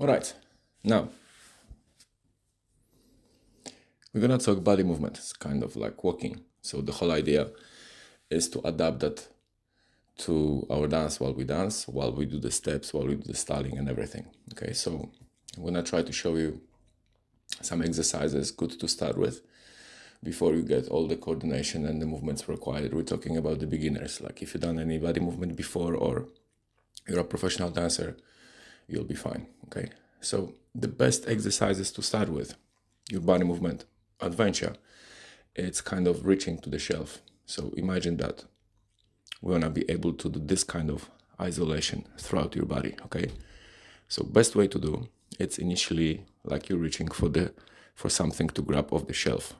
All right, now we're gonna talk body movement. It's kind of like walking. So the whole idea is to adapt that to our dance while we dance, while we do the steps, while we do the styling and everything. Okay, so I'm gonna try to show you some exercises good to start with before you get all the coordination and the movements required. We're talking about the beginners. Like if you've done any body movement before or you're a professional dancer, you'll be fine. Okay, so the best exercises to start with your body movement adventure, it's kind of reaching to the shelf. So imagine that we want to be able to do this kind of isolation throughout your body. Okay, so best way to do it's initially like you're reaching for something to grab off the shelf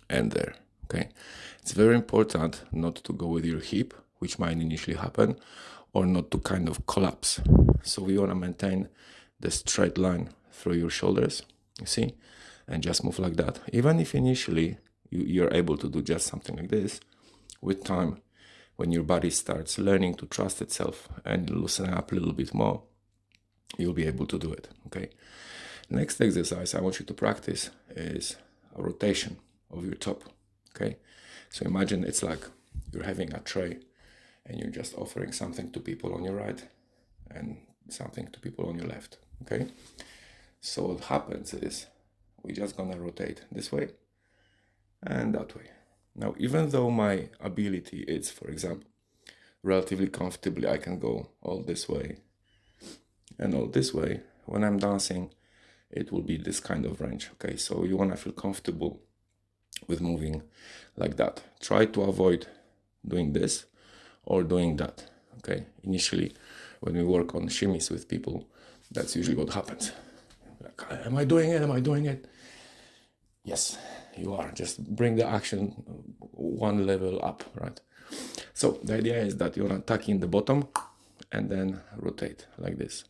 and there. Okay, it's very important not to go with your hip, which might initially happen, or not to kind of collapse. So we want to maintain the straight line through your shoulders, you see, and just move like that. Even if initially you're able to do just something like this, with time, when your body starts learning to trust itself and loosen up a little bit more, you'll be able to do it. Okay, next exercise I want you to practice is a rotation of your top. Okay, so imagine it's like you're having a tray and you're just offering something to people on your right and something to people on your left. Okay, so what happens is we're just gonna rotate this way and that way. Now, even though my ability is, for example, relatively comfortably, I can go all this way and all this way, when I'm dancing, it will be this kind of range. Okay, so you wanna feel comfortable with moving like that. Try to avoid doing this or doing that. Okay, initially when we work on shimmies with people, that's usually what happens. Like, am I doing it? Am I doing it? Yes, you are. Just bring the action one level up, right? So the idea is that you want to tuck in the bottom and then rotate like this.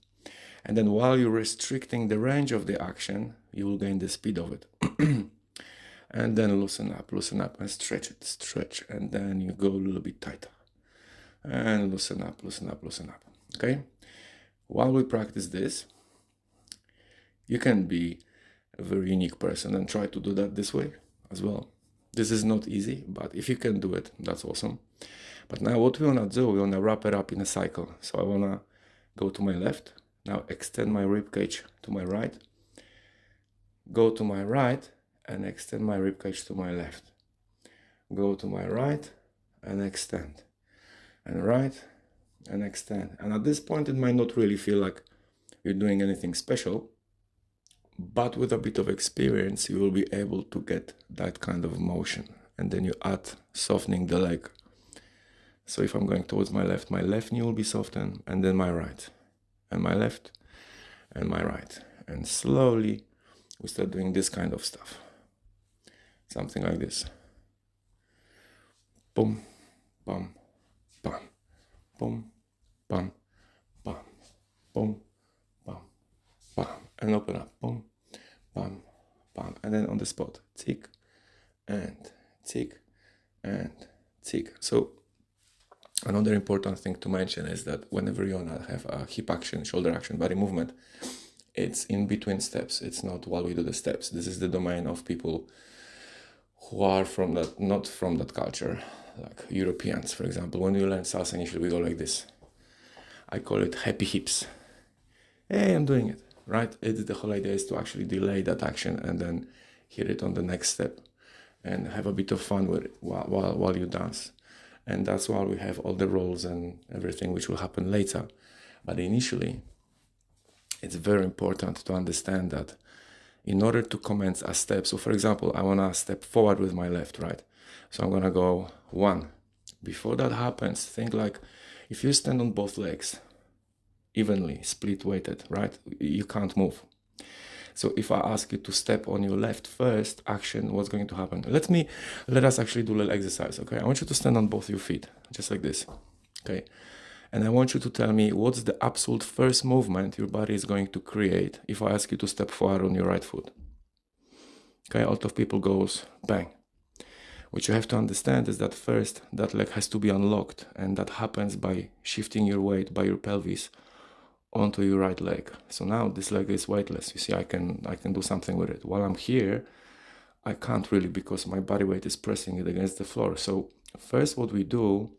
And then while you're restricting the range of the action, you will gain the speed of it. And then loosen up and stretch it, stretch. And then you go a little bit tighter. And loosen up. Okay? While we practice this, you can be a very unique person and try to do that this way as well. This is not easy, but if you can do it, that's awesome. But now what we want to do, we want to wrap it up in a cycle. So I want to go to my left. Now extend my rib cage to my right. Go to my right and extend my rib cage to my left. Go to my right and extend. And right and extend. And at this point, it might not really feel like you're doing anything special, but with a bit of experience, you will be able to get that kind of motion. And then you add softening the leg. So if I'm going towards my left knee will be softened, and then my right, and my left, and my right. And slowly, we start doing this kind of stuff. Something like this. Boom, bum, bum, boom, bum, bum, boom, bum, bum, and open up, boom, bum, bum, and then on the spot, tick, and tick, and tick. So another important thing to mention is that whenever you wanna have a hip action, shoulder action, body movement, it's in between steps. It's not while we do the steps. This is the domain of people who are from that, not from that culture, like Europeans, for example. When you learn salsa initially, we go like this. I call it happy hips. Hey, I'm doing it, right? The whole idea is to actually delay that action and then hear it on the next step and have a bit of fun with it while you dance. And that's why we have all the rolls and everything which will happen later. But initially, it's very important to understand that in order to commence a step, so for example, I want to step forward with my left, right? So I'm going to go 1. Before that happens, think like if you stand on both legs, evenly, split weighted, right? You can't move. So if I ask you to step on your left first action, what's going to happen? Let us actually do a little exercise, okay? I want you to stand on both your feet, just like this, okay? And I want you to tell me what's the absolute first movement your body is going to create if I ask you to step forward on your right foot. Okay, a lot of people goes bang. What you have to understand is that first, that leg has to be unlocked, and that happens by shifting your weight by your pelvis onto your right leg. So now this leg is weightless. You see, I can do something with it. While I'm here, I can't really, because my body weight is pressing it against the floor. So first what we do,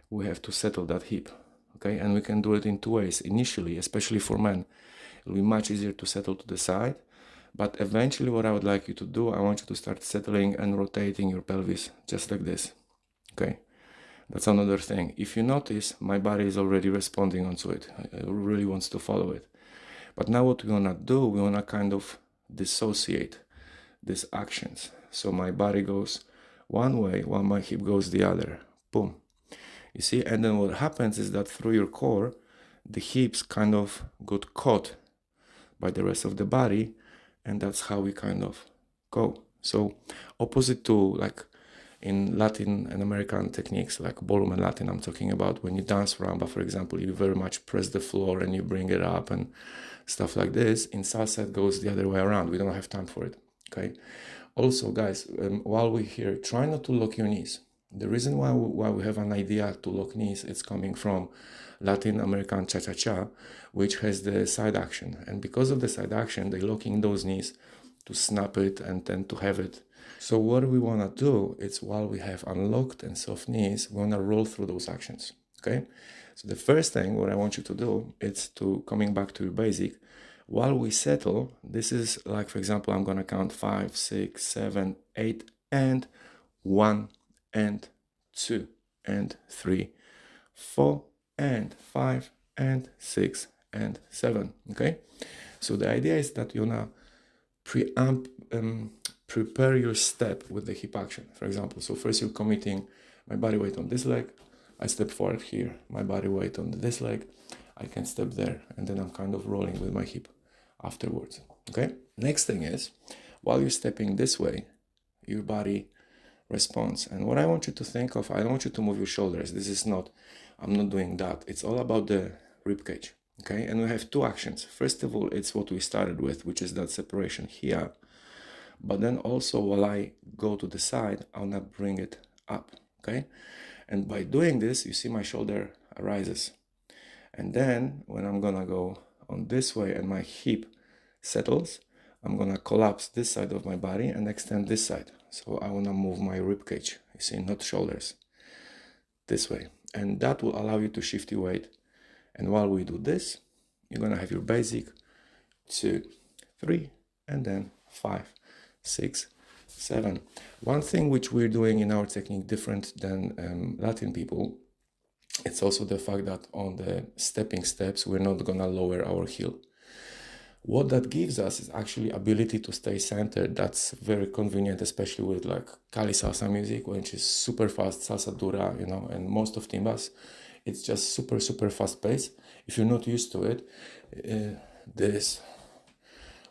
we have to settle that hip, okay? And we can do it in two ways. Initially, especially for men, it'll be much easier to settle to the side. But eventually what I would like you to do, I want you to start settling and rotating your pelvis, just like this, okay? That's another thing. If you notice, my body is already responding onto it. It really wants to follow it. But now what we want to do, we want to kind of dissociate these actions. So my body goes one way while my hip goes the other. Boom. You see? And then what happens is that through your core, the hips kind of got caught by the rest of the body, and that's how we kind of go. So opposite to like in Latin and American techniques, like ballroom and Latin, I'm talking about when you dance rumba, for example, you very much press the floor and you bring it up and stuff like this. In salsa, it goes the other way around. We don't have time for it, okay? Also, guys, while we're here, try not to lock your knees. The reason why we have an idea to lock knees, it's coming from Latin American cha-cha-cha, which has the side action. And because of the side action, they're locking those knees to snap it and then to have it. So what we want to do is, while we have unlocked and soft knees, we want to roll through those actions, okay? So the first thing what I want you to do is to, coming back to your basic, while we settle, this is like, for example, I'm going to count 5, 6, 7, 8, and 1, and 2, and 3, 4, and 5, and 6, and 7, okay? So the idea is that you want to prepare your step with the hip action, for example. So first you're committing my body weight on this leg, I step forward here, my body weight on this leg, I can step there, and then I'm kind of rolling with my hip afterwards, okay? Next thing is, while you're stepping this way, your body responds. And what I want you to think of, I don't want you to move your shoulders. This is not, I'm not doing that. It's all about the rib cage, okay? And we have two actions. First of all, it's what we started with, which is that separation here. But then also, while I go to the side, I want to bring it up, okay? And by doing this, you see my shoulder rises. And then when I'm gonna go on this way and my hip settles, I'm gonna collapse this side of my body and extend this side. So I wanna move my rib cage, you see, not shoulders, this way. And that will allow you to shift your weight. And while we do this, you're gonna have your basic 2, 3, and then 5, 6, 7. One thing which we're doing in our technique different than Latin people, it's also the fact that on the stepping steps, we're not gonna lower our heel. What that gives us is actually ability to stay centered. That's very convenient, especially with like Cali salsa music, which is super fast, salsa dura, you know, and most of timbas, it's just super, super fast pace. If you're not used to it, this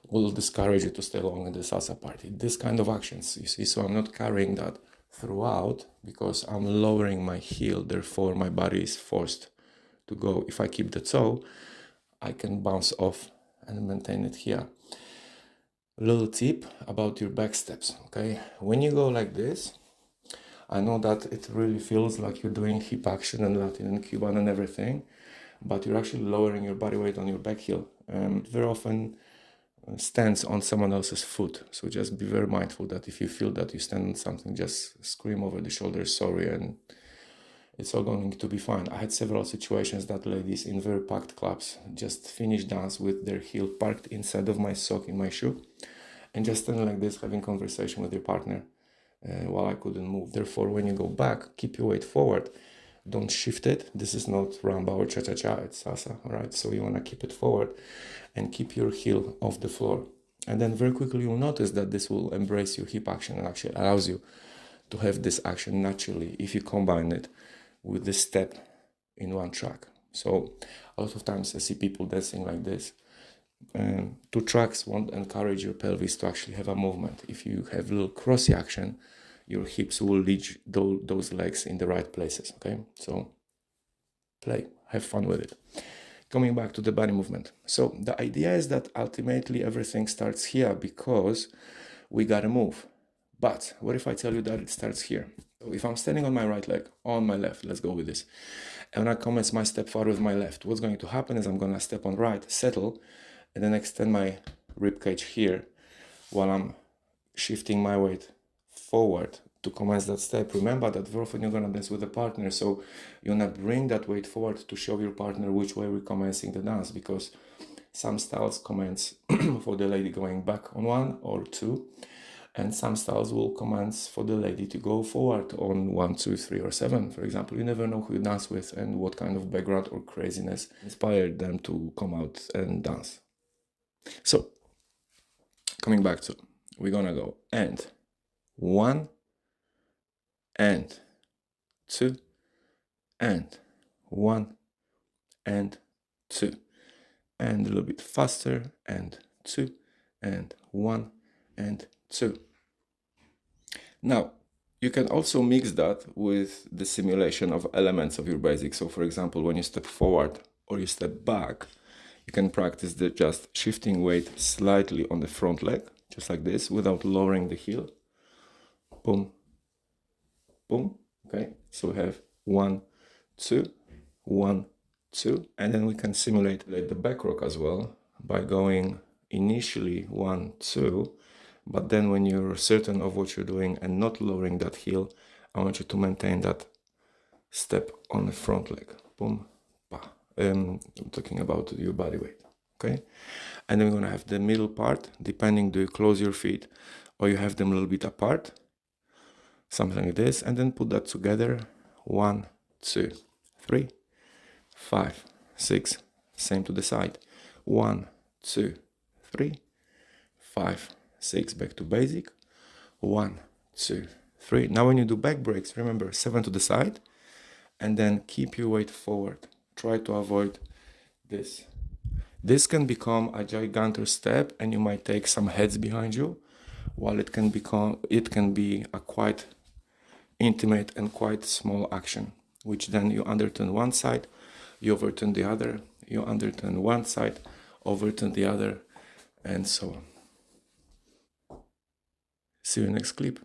will discourage you to stay long in the salsa party. This kind of actions, you see, so I'm not carrying that throughout because I'm lowering my heel, therefore my body is forced to go. If I keep the toe, I can bounce off and maintain it here. A little tip about your back steps, okay? When you go like this, I know that it really feels like you're doing hip action and Latin and Cuban and everything, but you're actually lowering your body weight on your back heel. Very often stands on someone else's foot, so just be very mindful that if you feel that you stand on something, just scream over the shoulder, sorry, and it's all going to be fine. I had several situations that ladies in very packed clubs just finished dance with their heel parked inside of my sock in my shoe and just standing like this having conversation with your partner while I couldn't move. Therefore, when you go back, keep your weight forward. Don't shift it. This is not rumba or cha-cha-cha, it's salsa, all right? So you want to keep it forward and keep your heel off the floor. And then very quickly you'll notice that this will embrace your hip action and actually allows you to have this action naturally if you combine it with this step in one track. So a lot of times I see people dancing like this. 2 tracks won't encourage your pelvis to actually have a movement. If you have a little crossy action, your hips will lead those legs in the right places, okay? So play, have fun with it. Coming back to the body movement. So the idea is that ultimately everything starts here because we gotta move. But what if I tell you that it starts here? So if I'm standing on my right leg, on my left, let's go with this, And when I commence my step forward with my left, what's going to happen is I'm going to step on right, settle, and then extend my rib cage here while I'm shifting my weight forward to commence that step. Remember that very often you're going to dance with a partner, so you're going to bring that weight forward to show your partner which way we're commencing the dance, because some styles commence for the lady going back on 1 or 2, and some styles will commence for the lady to go forward on 1, 2, 3, or 7. For example, you never know who you dance with and what kind of background or craziness inspired them to come out and dance. So, coming back to, we're gonna go and 1 and 2 and 1 and 2, and a little bit faster, and 2 and 1 and 2. Now, you can also mix that with the simulation of elements of your basics. So for example, when you step forward or you step back, you can practice the just shifting weight slightly on the front leg, just like this, without lowering the heel. Boom, boom. Okay, so we have 1, 2, 1, 2, and then we can simulate the back rock as well by going initially 1, 2, but then when you're certain of what you're doing and not lowering that heel, I want you to maintain that step on the front leg. Boom, pa. I'm talking about your body weight, okay? And then we're gonna have the middle part, depending, do you close your feet or you have them a little bit apart, something like this, and then put that together. 1, 2, 3, 5, 6, same to the side. 1, 2, 3, 5, 6, back to basic. 1, 2, 3. Now when you do back breaks, remember 7 to the side, and then keep your weight forward. Try to avoid this. This can become a gigantic step and you might take some heads behind you, while it can be a quite intimate and quite small action, which then you underturn one side, you overturn the other, you underturn one side, overturn the other, and so on. See you next clip.